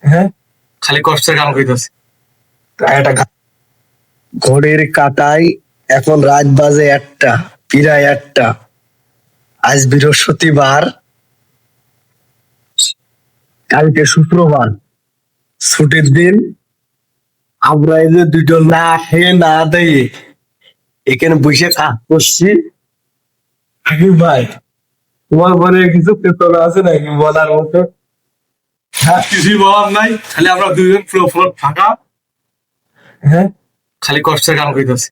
হ্যাঁ, খালি কষ্টের গান কইতাছে। একটা ঘড়ির কাঁটায় এখন রাত বাজে 1টা, প্রায় 1টা। আজ বৃহস্পতিবার, কালকে শুক্রবার, ছুটির দিন। আমরা এই যে দুটো না খেয়ে না দিয়ে এখানে বসে কাজ করছি। হাকিম ভাই, তোমার মনে কিছু পেছনে আছে নাকি বলার মতো? হ্যাঁ, কিছুই বলার নাই, খালি আমরা দুইজন ফ্লোর ফাঁকা, হ্যাঁ, খালি কষ্টের গান কইতাছে।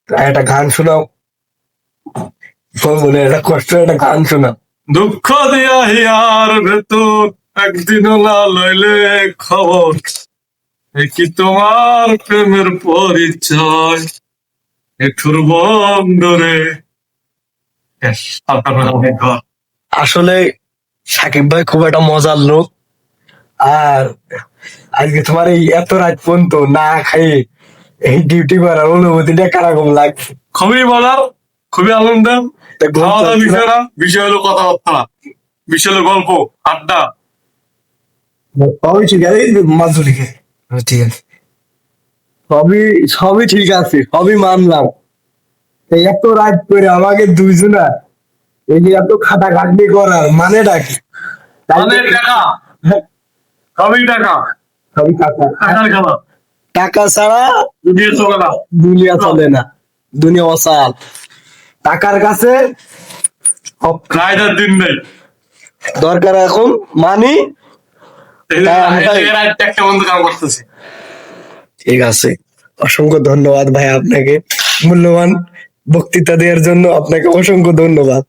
একটা গান শোনাও। তোমার মনে একটা কষ্ট, একটা গান শোনাও। দুঃখ দিয়া হিয়ার ভেতর একদিনও না লইলে খবর, এ কি তোমার প্রেমের পরিচয়, একটুর বন্ধরে। আসলে সাকিব ভাই খুব একটা মজার লোক। আর আজকে তোমার এই এত রাত পর্যন্ত না খাইয়ে এই ডিউটি করার অনুভূতিটা কারকম লাগছে? খুবই মজার, খুবই আনন্দ। তা ঘুম খাওয়া দাওয়া পাচ্ছে না? বিষয় না, বিষয় হলো কথাবার্তা, বিষয় হলো গল্প, আড্ডা। সবই ঠিক আছে, মাজুলিকে ঠিক আছে, সবই সবই ঠিক আছে, সবই মানলাম। এই এত রাত করে আমাকে দুইজনা এই যে এত খাটাখাটনি করার মানেটা কি? মানে টাকা, সবই টাকা, সবই টাকা। টাকার খেলা, টাকা ছাড়া দুনিয়া চলে না। দুনিয়া চলে না, দুনিয়া অসাল। টাকার কাছে সব রাত আর দিন নেই। দরকার এখন মানি। একটা বন্ধু কাম করতেছে। ঠিক আছে, অসংখ্য ধন্যবাদ ভাই আপনাকে, মূল্যবান বক্তৃতা দেওয়ার জন্য আপনাকে অসংখ্য ধন্যবাদ।